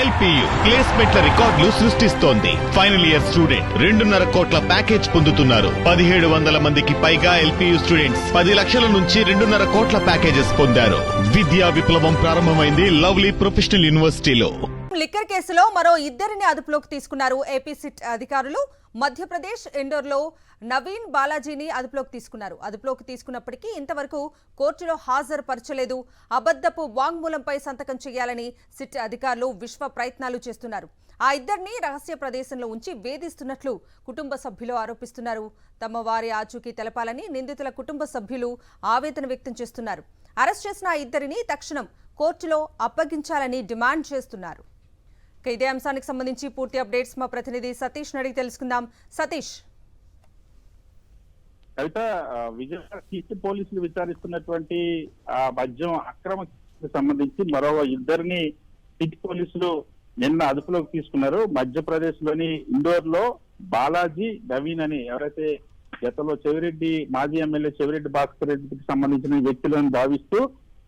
LPU ప్లేస్మెంట్ల రికార్డులు సృష్టిస్తోంది. Final year student 2.5 కోట్ల ప్యాకేజ్ పొందుతున్నారు. 1700 మందికి పైగా ఎల్పియు స్టూడెంట్స్ 10 లక్షల నుంచి 2.5 కోట్ల ప్యాకేజెస్ పొందారు. విద్యా విప్లవం ప్రారంభమైంది లవ్లీ ప్రొఫెషనల్ యూనివర్సిటీలో. లిక్కర్ కేసులో మరో ఇద్దరిని అదుపులోకి తీసుకున్నారు ఏపీ సిట్ అధికారులు. మధ్యప్రదేశ్ ఇండోర్లో నవీన్ బాలాజీని అదుపులోకి తీసుకున్నారు. అదుపులోకి తీసుకున్నప్పటికీ ఇంతవరకు కోర్టులో హాజరుపరచలేదు. అబద్ధపు వాంగ్మూలంపై సంతకం చేయాలని సిట్ అధికారులు విశ్వ ప్రయత్నాలు చేస్తున్నారు. ఆ ఇద్దరిని రహస్య ప్రదేశంలో ఉంచి వేధిస్తున్నట్లు కుటుంబ సభ్యులు ఆరోపిస్తున్నారు. తమ వారి ఆచూకీ తెలపాలని నిందితుల కుటుంబ సభ్యులు ఆవేదన వ్యక్తం చేస్తున్నారు. అరెస్ట్ చేసిన ఆ ఇద్దరిని తక్షణం కోర్టులో అప్పగించాలని డిమాండ్ చేస్తున్నారు. ఇదే అంశానికి సంబంధించి పూర్తి అప్డేట్స్ మా ప్రతినిధి సతీష్ అడిగి తెలుసుకుందాం. సతీష్, కవిత, విజయవాడ సిటీ పోలీసులు విచారిస్తున్నటువంటి మద్యం అక్రమకు సంబంధించి మరో ఇద్దరిని సిటీ పోలీసులు నిన్న అదుపులోకి తీసుకున్నారు. మధ్యప్రదేశ్ లోని ఇండోర్ లో బాలాజీ, నవీన్ అని ఎవరైతే గతంలో చెవిరెడ్డి మాజీ ఎమ్మెల్యే చెవిరెడ్డి భాస్కర్ రెడ్డికి సంబంధించిన వ్యక్తులను భావిస్తూ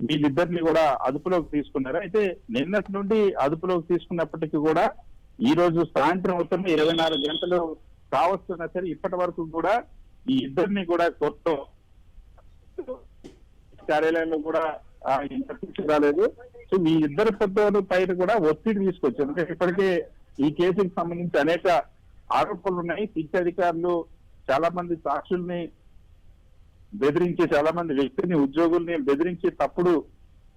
వీళ్ళిద్దరిని కూడా అదుపులోకి తీసుకున్నారు. అయితే నిన్నటి నుండి అదుపులోకి తీసుకున్నప్పటికీ కూడా ఈ రోజు సాయంత్రం అవుతున్న 24 గంటలు కావస్తున్నా సరే ఇప్పటి వరకు కూడా ఈ ఇద్దరిని కూడా కోర్టు కార్యాలయంలో కూడా రాలేదు. సో ఈ ఇద్దరు పెద్దల పైన కూడా ఒత్తిడి తీసుకొచ్చారు. ఎందుకంటే ఇప్పటికే ఈ కేసుకి సంబంధించి అనేక ఆరోపణలు ఉన్నాయి. శిక్ష అధికారులు చాలా మంది సాక్షుల్ని బెదిరించి, చాలా మంది వ్యక్తిని, ఉద్యోగుల్ని బెదిరించి తప్పుడు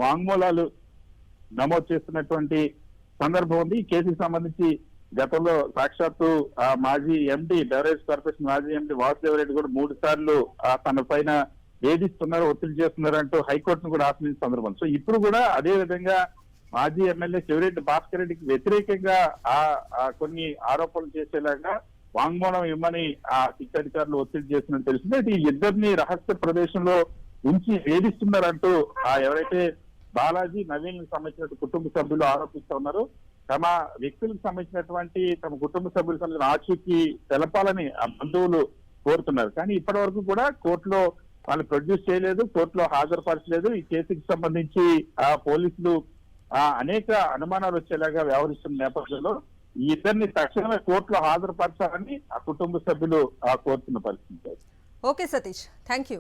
వాంగ్మూలాలు నమోదు చేస్తున్నటువంటి సందర్భం ఉంది. ఈ కేసుకు సంబంధించి గతంలో సాక్షాత్తు మాజీ ఎండి బెవరేజ్ కార్పొరేషన్ మాజీ ఎండి వాసుదేవ్ రెడ్డి కూడా 3 సార్లు తన పైన వేధిస్తున్నారు, ఒత్తిడి చేస్తున్నారు అంటూ హైకోర్టును కూడా ఆశ్రయించిన సందర్భం. సో ఇప్పుడు కూడా అదే విధంగా మాజీ ఎమ్మెల్యే చెవిరెడ్డి భాస్కర్ రెడ్డికి వ్యతిరేకంగా కొన్ని ఆరోపణలు చేసేలాగా వాంగ్మూలం ఇవ్వమని ఆ శిక్ష అధికారులు ఒత్తిడి చేస్తున్నట్టు తెలిసింది. అయితే ఈ ఇద్దరిని రహస్య ప్రదేశంలో ఉంచి వేధిస్తున్నారంటూ ఎవరైతే బాలాజీ, నవీన్ సంబంధించిన కుటుంబ సభ్యులు ఆరోపిస్తూ ఉన్నారు. తమ వ్యక్తులకు సంబంధించినటువంటి తమ కుటుంబ సభ్యులకు సంబంధించిన ఆచూకీ తెలపాలని ఆ బంధువులు కోరుతున్నారు. కానీ ఇప్పటి వరకు కూడా కోర్టులో వాళ్ళు ప్రొడ్యూస్ చేయలేదు, కోర్టులో హాజరుపరచలేదు. ఈ కేసుకి సంబంధించి పోలీసులు అనేక అనుమానాలు వచ్చేలాగా వ్యవహరిస్తున్న నేపథ్యంలో ఈ ఇద్దరిని తక్షణమే కోర్టులో హాజరుపరచాలని ఆ కుటుంబ సభ్యులు కోరుతున్న పరిస్థితి. Okay Satish, thank you.